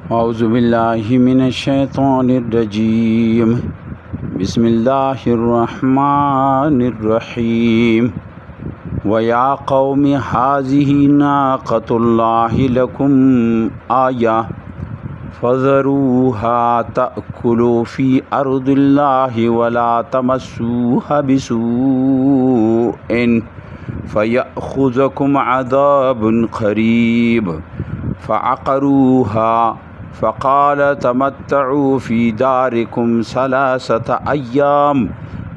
أعوذ بالله من الشيطان الرجيم بسم الله الرحمن الرحيم ويا قوم هذه ناقة الله لكم آية فذروها تأكل في أرض الله ولا تمسوها بسوء فيأخذكم عذاب قريب فعقروها فقال تمتعوا في داركم 3 أيام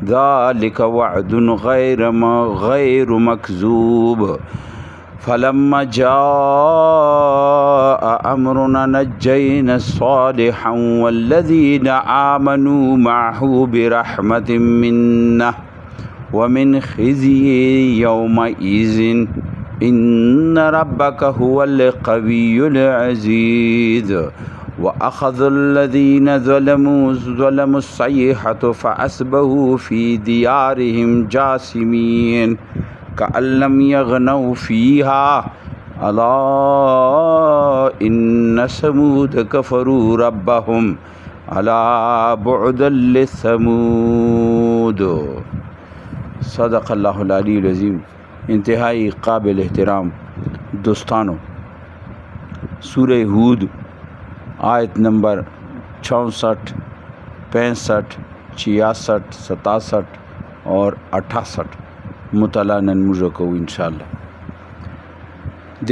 ذلك وعد غير مكذوب فلما جاء أمرنا نجينا صالحا والذين آمنوا معه برحمة منا ومن خزي يومئذ إن ربك هو القوي العزيز وأخذ الذين ظلموا الصيحة فأصبحوا في ديارهم جاثمين كأن لم يغنوا فيها ألا إن ثمود كفروا ربهم ألا بعدا لثمود. صدق الله العلی العظیم. انتہائی قابل احترام دوستانو، سورہ ہود آیت نمبر 64 65 66 67 اور 68 مطالعہ نن موږ کوو انشاءالله. د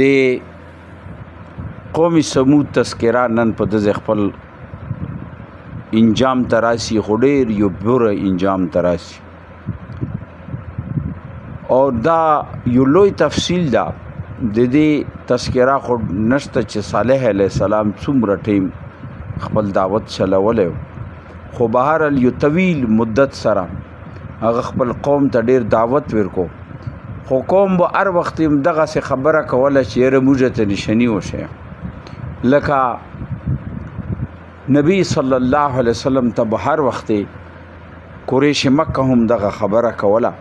قوم سمود تذکرہ نن په دغه خپل انجام تراسی خډیر یو بوره انجام تراسی اور دا یو لوی تفصیل دا د دې تذکرہ خو نشته چې صالح علیه السلام څومره ټیم خپل دعوت چلولی خو بهر یو طویل مدت سره هغه خپل قوم ته ډیر دعوت ورکو خو قوم به هر وخت دغسې خبره کوله چې یاره موږ ته نشني وشي. لکه نبی صلی الله علیه وسلم ته به هر وخت قریش مکه هم دغه خبره کوله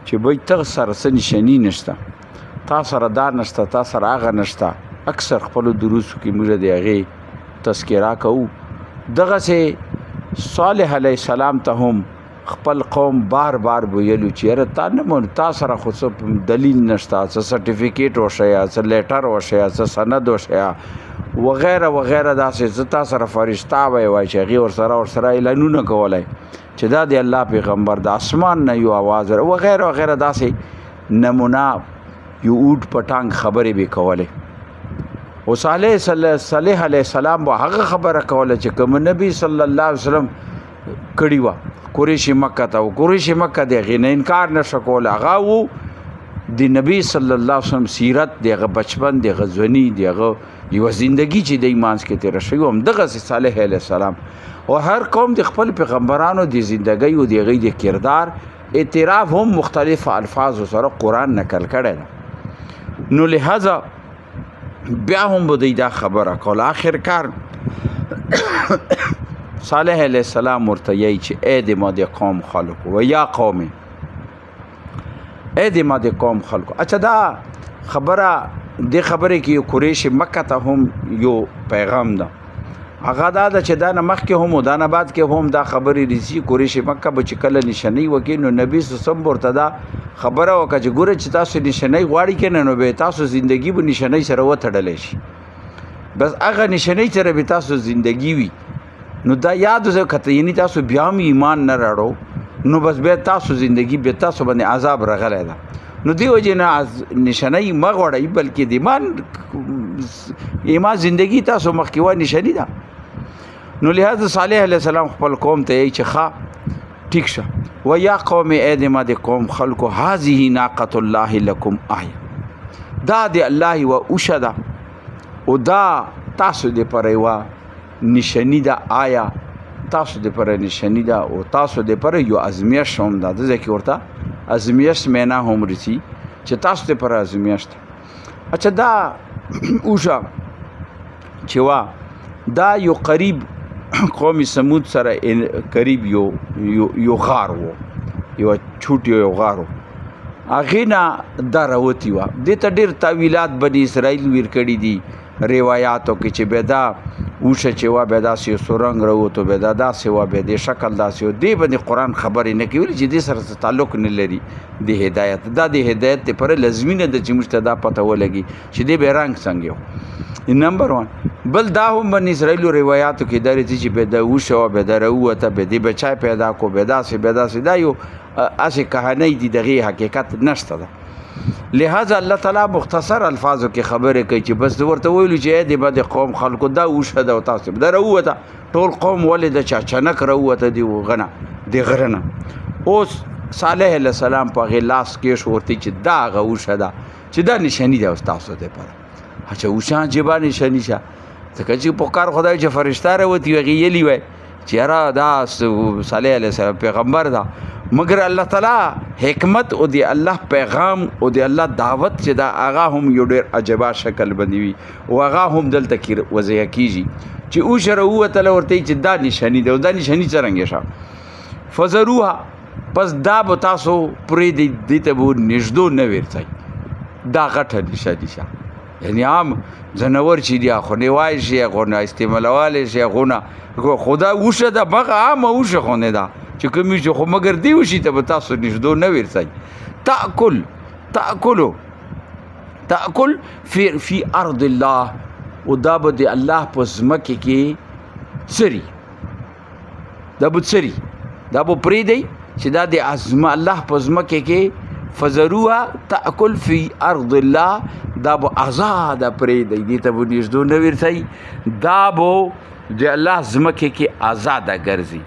چې بای ته سره څه نشني نشته، تا سره دا نشته، تا سره هغه نشته. اکثر خپلو دروسو کې موږ د هغې تذکره کوو. دغسې صالح علیه السلام ته هم خپل قوم بار بار ویلو چې یاره تا نه مونږ تا سره خو څه دلیل نشته، څه سرټیفیکیټ وښیه، څه لیټر وښیه، څه سند وښیه وغیره وغیره. داسې زه تا سره فرشته وای چې هغې ورسره اعلانونه کولی چې دا د الله پیغمبر د اسمان نه یو آواز وغیره وغیره. داسې نمونه یو اوټ پټانګ خبرې به کولې. او صالح علیه السلام به هغه خبره کوله چې کوم نبی صلی الله علیه وسلم کړي وه قریش مکه ته، او قریش مکه د هغې نه انکار نشه کولی. هغه و د نبی صلی الله علیه وسلم سیرت، د هغه بچپن، د هغه ځواني، د هغه یوه زندګي چې دی مانځ کې تېره شوې وه، همدغسې صالح علیه السلام. او هر قوم د خپل پیغمبرانو د زندګۍ او د هغې د کردار اعتراف هم مختلف الفاظو سره قرآن نقل کړی ده. نو لہذا بیا هم به دوی دا خبره کوله. آخر کار صالح علیه السلام ورته یی چې ای د ما د قوم خلکو و یا قوم، ای د ما د قوم خلکو. اچھا دا خبره د خبرې کې یو قریش مکه ته هم یو پیغام ده. هغه دا ده چې دا نه مخکې هم او دا نه بعد کې هم دا خبرې رسي. قریش مکه به چې کله نشنۍ وکړي نو نبي صلی الله علیه وسلم ورته دا خبره وکړه چې ګوره چې تاسو نشنۍ غواړئ که نه، نو به تاسو زندګي به نشنۍ سره وتړلی شي. بس هغه نشنۍ سره به تاسو زندګي وي. نو دا یاد وسه کته یعنی تاسو بیا هم ایمان نه راړو نو بس بیا تاسو زندگی بیا تاسو باندې عذاب راغلی ده. نو دی وجې نه نشنۍ مه غواړئ بلکې د ایمان زندگی تاسو مخکې وه نشني ده. نو لہذا صالح علیه السلام خپل قوم ته یی چې ښه ټیک شه و یا قوم ای د ما د قوم خلکو هذه ناقة الله لکم آیه، دا د الله یوه اوښه ده او دا تاسو دپاره یوه نشانی ده. آیا تاسو دپاره نشانی ده او تاسو دپاره یو ازمیښت هم ده. دځای کې ورته ازمیښت معنا هم رسي چې تاسو دپاره ازمیښت. اچھا دا اوښه چې وه دا یو قریب قوم سمود سره قریب یو غار و، یو چوټ یو غار و. هغې نه دا راوتې وه. دې ته ډېر تاویلات بني اسرائیل ویر کړي دي روایاتو کې چې بیا دا اوښه چې وه بیا داسې یو سرنګ راووتو بیا دا داسې وه بیا دې شکل داسې و دې باندې قرآن خبرې نه کوي چې دې سره څه تعلق نه لري د هدایت دا د هدایت دپاره لازمي نه ده چې موږ ته دا پته ولګي چې دې بیا رنګ څنګه و نمبر 1 بل دا هم بني اسرائیلو روایاتو کې دا راځي چې بیا دا اوښه وه بیا دا راووته بیا دې بچی پیدا کړو بیا داسې دا یو هسې کهانۍ دي دغې حقیقت نشته ده لہذا الله تعالی مختصر الفاظو کې خبرې کوي چې بس ورته ویلو چې د بعد قوم خلکو دا اوښه ده او تاسو دا راووته ټول قوم ولې د چا چنک راووته دی غنه د غره نه اوس صالح علیه السلام په هغې لاس کېښ ورته چې دا هغه اوښه ده چې دا نشاني ده اوس تاسو دپاره اچھا اوښه جبا نشاني شه ځکه چې په کار خدای چې فرشته راوتي وي هغې یلي وی چې یاره دا صالح علیه السلام پیغمبر ده مگر الله تعالی حکمت او دی الله پیغام او دی الله دعوت چې دا هغه هم یو ډېر عجبا شکل باندې وي او هغه هم دلته کې وضع کېږي چې اوښه راووتله ورته چې دا نشاني ده او دا نشاني څرنګه شه فضروها پس دا به تاسو پرېږدئ دې ته به نږدو نه ورځئ دا غټه نشاني شه یعنی عام ځناور چې دي خو نیوای شي هغو نه استعمالولی شي هغو نه خو دا اوښه ده مغه عامه اوښه خو نه ده چې کومې چې خو مګر دې وشي ته به تاسو نږدو نه ورځئ تأکل فی ارض الله او دا به د الله په ځمکې کې څري دا به څري دا به پرېږدئ چې دا د الله په ځمکې کې فضروها تأکل فی ارض الله دا به آزاده پرېږدئ دې ته به نږدو نه ورځئ دا به د الله ځمکې کې آزاده ګرځي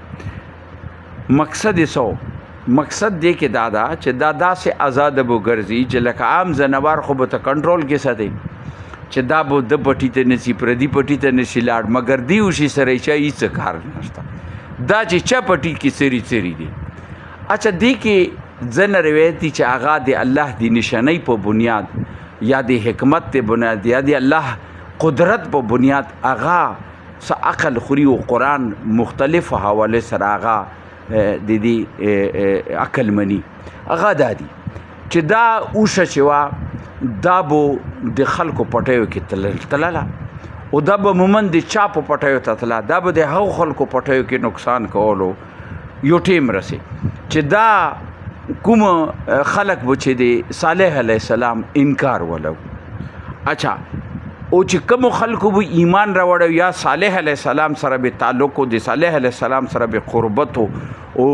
مقصد دې کې دا ده چې دا داسې آزاده به ګرځي چې لکه عام ځناور خو به ته کنټرول کې ساتئ چې دا به د پټي ته نشي پردي پټي ته نشي لاړ مګر دې وشي سره یې چا هېڅ کار نشته دا چې چا پټي کې څري دي اچھا دې کې ځنه روایت دي چې هغه د الله د نشانۍ په بنیاد یا د حکمت په بنیاد یا د الله قدرت په بنیاد هغه څه عقل خوري او قرآن مختلف حوالې سره هغه د دې عقل مني هغه دا دي چې دا اوښه چې وه دا به د خلکو پټیو کې تلله او دا به عموما د چا په پټیو ته تله دا به د هغو خلکو پټیو کې نقصان کولو یو ټیم رسي چې دا کوم خلک به چې د صالح علیه السلام انکار ولو اچھا او چې کوم خلکو به ایمان راوړی یا صالح علیه السلام سره به تعلق و د صالح علیه السلام سره به قربت او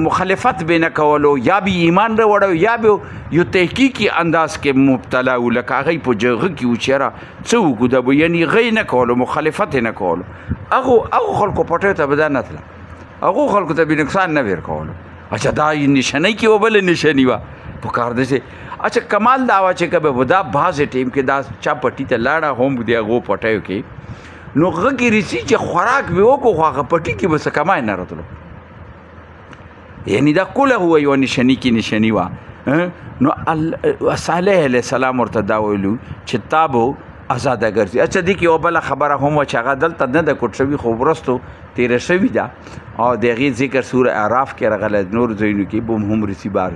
مخالفت به نه کولو یا به ایمان راوړی یا به یو تحقیقي انداز کې مبتلا و لکه هغوی په جغه کې و چې یاره څه وکړو دا به یعنې غی نه کولو مخالفت یې نه کولو هغو خلکو پټیو ته به دا نه تله هغو خلکو ته به نقصان نه ویر کولو اچھا دا نشانۍ کې و بله نشاني وه په کار داسې اچھا کمال دا وه چې که به دا بعضې ټیم کې دا چا پټي ته لاړه هم د هغو پټیو کې نو هغه کې رسي چې خوراک به وکړو خو هغه پټي کې به څه کمای نه راتلو یعنی دا کله هو یوه نشاني کې نشاني وه نو صالح علیه السلام ورته دا ویلو چې تا به آزاده ګرځي اچھا دې کې یوه بله خبره هم وه چې هغه دلته نه ده کوټ شوي خو وروستو تېره شوي ده او د هغې ذکر سوره اعراف کې راغلی نور ځایونو کې به هم رسي بار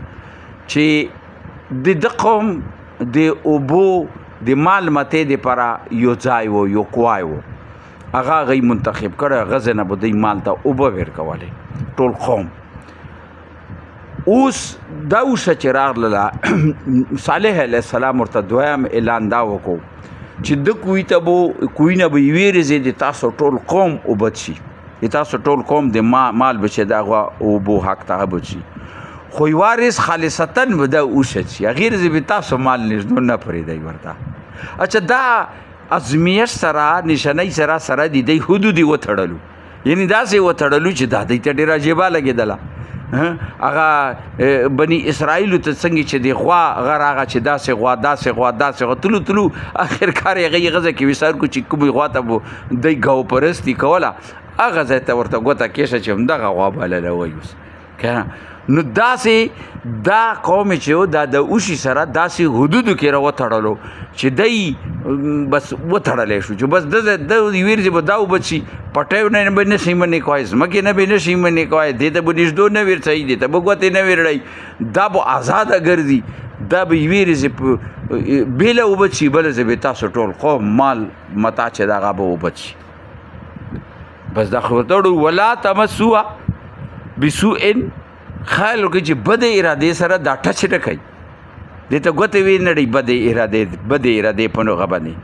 چې د قوم د اوبو د مال متې دپاره یو ځای و یو کوای و هغه هغوی منتخب کړی هغه ځای نه به دوی مال ته اوبه ورکولې ټول قوم اوس دا اوښه چې راغلله صالح علیه السلام ورته دویم اعلان دا وکړو چې د کوی نه به یوې ورځې د تاسو ټول قوم اوبد شي د تاسو ټول قوم د مال به چې د هغه اوبو حق ته ابد شي خو یوه ورځ خالصتا به دا اوښه شي هغې ورځې به تاسو مال نږدو نه پرېږدئ ورته اچھا دا ازمیښت سره نشانۍ سره د دوی حدود یې وتړلو یعنې داسې وتړلو چې دا دوی ته ډېره عجیبه لګېدله هغه بني اسرائیلو ته څنګه چې د غوا هغه راغه چې داسې غوا تلو اخر کار یې هغې غزه کې ویسار کړو چې کومې غوا ته به دوی ګاو پرستي کوله هغه ځای ته ورته ګوته کېښه چې همدغه غوا بلله وایي اوس که نه نو داسې دا قوم چې و دا د اوښي سره داسې حدودو کې را وتړلو چې دی بس وتړلی شو چې بس د یوې ورځې به دا اوبد شي پټیو نه به نشي منې کوی ځمکې نه به نشي منې کوی دې ته به نږدو نه ورځئ دې ته به ګوتې نه ویرړئ دا به آزاده ګرځي دا به یوې ورځې بېله اوبه څښي بله ځای به تاسو ټول قوم مال متا چې د هغه به اوبه څښي بس دا خبرته وړو ولا تمسوها بسوء خیال وکړئ چې بدې ارادې سره دا ټچ نه کوي دې ته ګوتې وی نړۍ بدې ارادې په نوغه باندې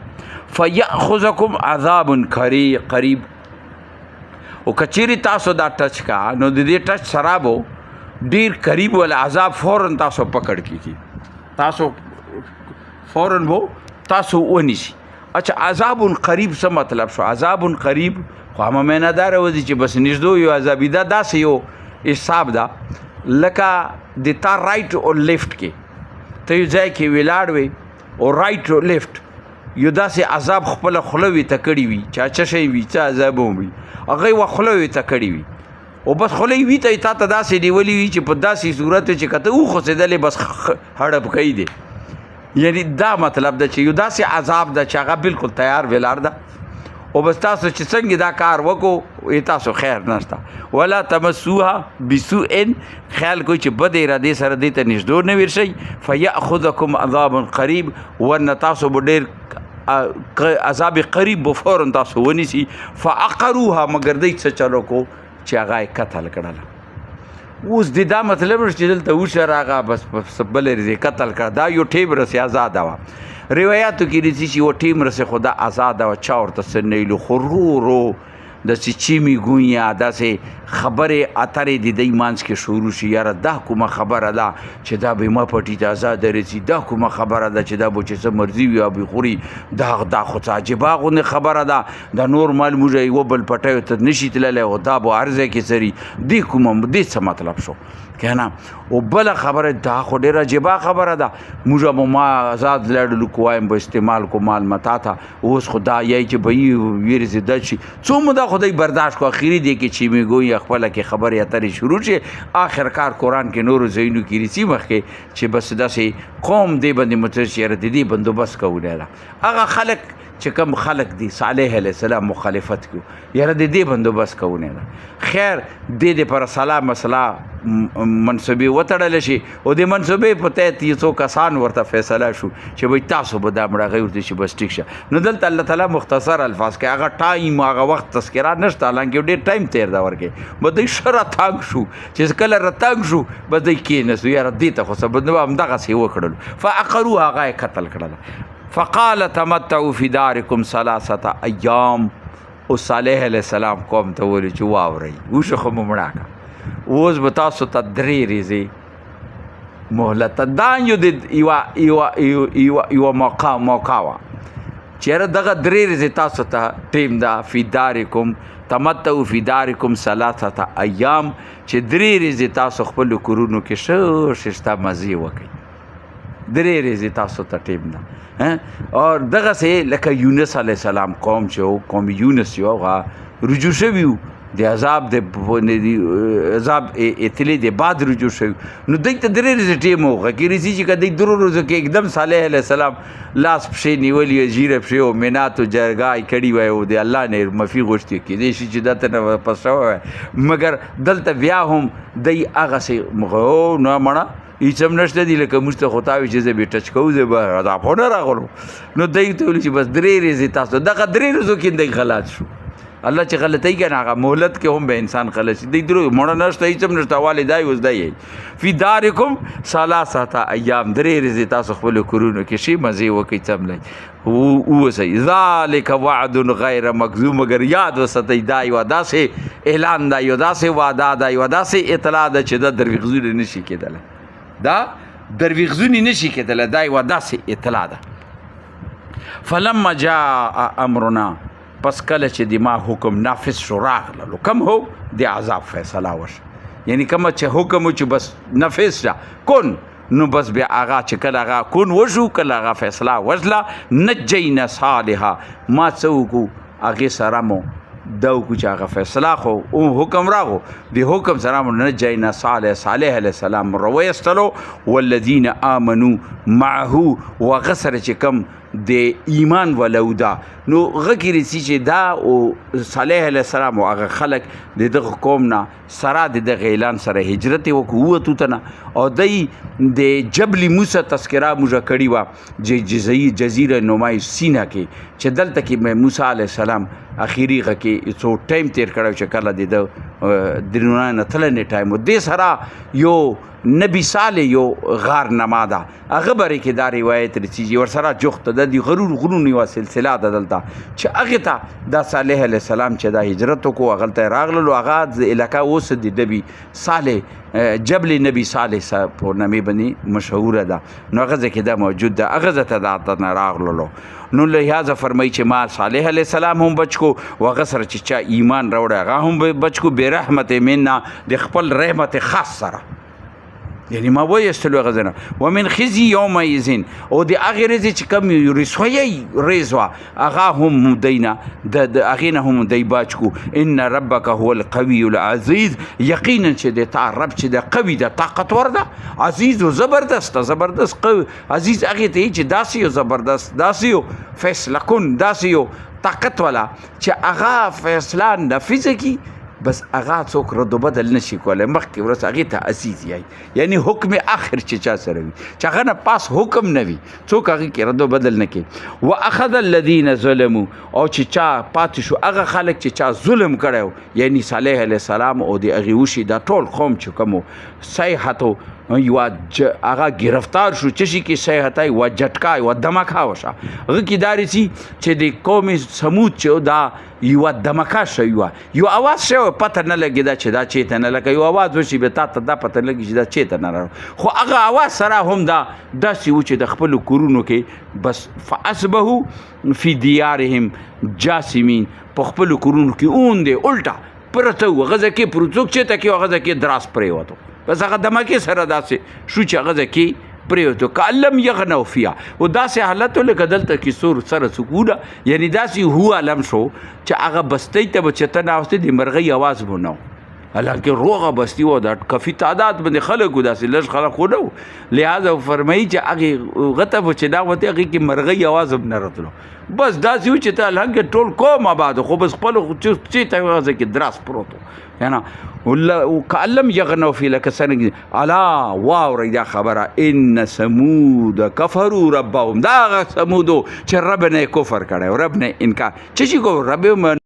فیأخذکم عذاب قریب او کچېرې تاسو دا ټچ کا نو د دې ټچ سره به ډېر قریب والا عذاب فوراً تاسو پکړ کېږي تاسو فوراً به تاسو ونیسي اچھا عذاب قریب څه مطلب شو عذاب قریب خو همه معنا دا راوځي چې بس نږدې یو عذابي دا داسې یو حساب ده لکه د تا رایټ او لیفټ کې ته یو ځای کې ولاړ وې او رایټ او لیفټ یو داسې عذاب خپله خوله وي ته کړي وي چا څه شی وي څه عذاب هم وي هغه یې خوله وي ته کړي وي او بس خوله یې وي ته تا ته داسې نیولي وي چې په داسې صورت چې که ته وخوځېدلې بس هړپ کوي دی یعنی دا مطلب ده چې یو داسې عذاب ده چې هغه بالکل تیار ولاړ ده او بس تاسو چې څنګه دا کار وکړو تاسو خیر نشته ولا تمسوها بسوء خیال کوئ چې بد ارادې سره دې ته نږدې نه ورشئ فیأخذکم عذاب قریب ورنه تاسو به ډېر عذاب قریب به فوراً تاسو ونیسي فعقروها مګر دوی څه چلو کو چې هغه یې قتل کړله اوس د دا مطلب چې دلته وشه راغه بس بلې ورځې قتل کړه دا یو ټیم رسې آزاده وه روایاتو کې راځي چې یو ټیم رسې خو دا آزاده وه چا ورته څه نه ویلو خو ورو داسې چیمي ګونیا داسې خبرې اترې د دوی منځ کې شروع شي یاره دا کومه خبره ده چې دا به ما پټي ته آزاده رسي دا کومه خبره ده چې دا به چې څه مرضي وي او به خوري دا خو څه عجیبه غوندې خبره ده دا نور مال موږ یوه بل پټیو ته نشي تللی او دا به هر ځای کې سري دې کومه دې څه مطلب شو که نه او بله خبره دا خو ډېره عجیبه خبره ده موږ به ما آزاد لړلو کو وایم به استعمال کو مال متا ته اوس خو دا یی چې به یې ویرې زده شي څو موده خدای برداشت کو اخري دی کې چې مې ګوی خپله کې خبرې اترې شروع شي آخر کار قرآن کې نورو ځایونو کې رسي مخکې چې بس داسې قوم دې باندې مترس یاره د دې بندوبست کولی ده هغه خلک چې کوم خلق دی صالح علیه السلام مخالفت کیو یاره د دې بندوبست کولی ده خیر دې پر صلاح مسله منصوبې وتړلی شي او د منصوبې په تحت یې څو کسان ورته فیصله شو چې وایي تاسو به دا مړه هغوی ورته چې بس ټیک شه نو دلته الله تعالی مختصر الفاظ کې هغه ټایم هغه وخت تذکره نشته حالانکه یو ډېر ټایم تېر ده ورکې به دوی ښه راتنګ شو چې کله راتنګ شو بس دوی کېناستو یاره دې ته خو څه نو همدغسې یې وکړلو فعقروها هغه یې قتل کړله فقال تمتعوا فی دارکم ثلاثة ایام او صالح علیه السلام قوم ته ویلي چې واورئ وشه خو مو مړه کړه اوس به تاسو ته 3 ورځې مهلت دا یوه موقع وه چېرې دغه 3 ورځې تاسو ته ټیم ده فی دارکم تمتعوا فی دارکم ثلاثة ایام چې 3 ورځې تاسو خپلو کورونو کې ښه شسته مزې وکئ 3 ورځې تاسو ته ټیم ده او دغسې لکه یونس علیه السلام قوم چې و قوم یونس چې و هغه رجوع شوي وو د عذاب اتلې د بعد رجوع شوي نو دوی ته 3 ورځې ټیم وغه کې رسي چې که دوی 3 ورځو کې एकदम صالح علیه السلام لاس پښې نیولي ژیره پښې او منات او جرګه کړي وای او د الله نه معافي غوښتې کېدای شي چې دا ته نه واپس شوی وای مګر دلته بیا هم دوی هغسې نه مړه هېڅ هم نشته دي لکه موږ ته خو تا وي چې زه به ټچ کوو زه به عذاب خو نه راغلو نو دوی ته ویلي چې بس 3 ورځې تاسو دغه 3 ورځو کې دوی غلط شو الله چې غلطۍ کوي هغه مهلت کې هم به انسان غلط شي دوی مړه نشته هېڅ هم نشته والې دا اوس دی فی دارکم ثلاثة ایام 3 ورځې تاسو خپلو کورونو کې شي مزې وکئ څملئ اوسئ ذلک وعد غیر مکذوب مګر یاد وساتئ دا یوه داسې اعلان ده یوه داسې وعده ده یوه داسې اطلاع ده چې دا درویغزونې نشي کېدلی دا درویغزونی نشي کېدلی دا یوه داسې اطلاع ده فلما جاء امرنا پس کله چې د ما حکم نافذ شو راغللو کم هو د عذاب فیصله وشه یعنی کومه چې حکم و چې بس نافذ شه کن نو بس بیا هغه چې کله هغه کن وشو کله هغه فیصله وشله نجینا صالحا ما څه وکړو هغې سره مو دا وکړو چې هغه فیصله خو حکم راغو د حکم سره مو نجینا صالح علیه السلام راویستلو والذین آمنو معه و هغه سره چې کوم د ایمان ولو ده نو غږ رسي چې دا او صالح علیه السلام او هغه خلک د دغه قوم نه سره د دغه اعلان سره هجرت یې وکړو ووتو ته نه او دی د جبل موسی تذکره موږ کړې وه جزیره نمای سینا کې چې دلته کې موسی علیه السلام اخیری غږ کې څو ټایم تیر کړی چې کله د درونه نه تللی ټایم و دې سره یو نبی صالح یو غار نما ده هغه بارې کې دا روایت رسیږي ورسره جوخت ده د غرونو یوه سلسله ده دلته چې هغې ته دا صالح علیه السلام چې دا هجرت وکړو هغلته یې راغللو هغه علاقه اوس د نبي صالح جبل نبی صالح صاحب په نامې باندې مشهوره ده نو هغه ځای کې دا موجود ده هغه ځای ته دا نه راغللو نو لہذا فرمایي چې ما صالح علیه السلام هم بچ کو و هغه سره چې چا ایمان راوړی هغه هم بچ کو برحمت منا د خپل رحمت خاص سره یعنی ما وایستلو هغه ځای نه ومن خزي یومئذ او د هغې ورځې چې کوم رسوایي ورځ وه هغه هم دی نه د هغې نه هم دی باچ کو ان ربک هو القوي العزیز یقینا چې د تا رب چې د قوي ده طاقتور ده عزیز و زبردست قوي عزیز هغې ته چې داسې یو زبردست داسې یو فیصله کن داسې یو طاقت والا چې هغه فیصله نفظ کړي بس هغه څوک رد و بدل نشي کولی مخکې ورځ هغې ته عزیز یعنی حکم آخر چې چا سره وي چې هغه نه پاس حکم نه وي څوک هغې کې رد و بدل نه کوي و اخذ الذین ظلموا او چې چا پاتې شو هغه خلک چې چا ظلم کړی یعنی صالح علیه السلام او د هغې وشي دا ټول قوم چې کوم صیحتو یوه هغه گرفتار شو چې شي کې صیحته یوه جټکا یوه دمکه وشه هغه کې دا رسي چې د قوم سمود چې دا یوه دمکه شوی وه یو اواز شوی پته نه لګېده چې دا چېرته نه لکه یو اواز وشي بیا تا ته دا پته لګي چې دا چېرته نه راغلی خو هغه اواز سره هم دا داسې و چې د خپلو کورونو کې بس فاصبحوا فی دیارهم جاسمین په خپلو کورونو کې اون دی الټه پرته و هغه ځای کې پروڅوک چېرته کې هغه ځای کې دراس پرېوتو بس هغه دمکې سره داسې شو چې هغه ځای کې پرېوتو کعلم یغنوا فیها و داسې حالت و لکه دلته کې سور سره سکونه یعنی داسې هو علم شو چې هغه بستۍ ته به چته ناستې د مرغۍ اواز به نه و حالانکه روغه بستي و د کافي تعداد باندې خلک و داسې لږ خلک خو نه و لہذا فرمایي چې هغې هغه ته به چې ناوتې هغې کې مرغۍ اواز هم نه راتلو بس داسې و چې ته الهنګې ټول قوم آباد خو بس خپلو چې ته هغه ځای کې دراس پروت و کعلم یغنوا فی لکه څرنګه الا واورئ دا خبره ان ثمود کفروا ربهم دا هغه ثمودو چې رب نه یې کفر کړی رب نه انکار چې شي کو رب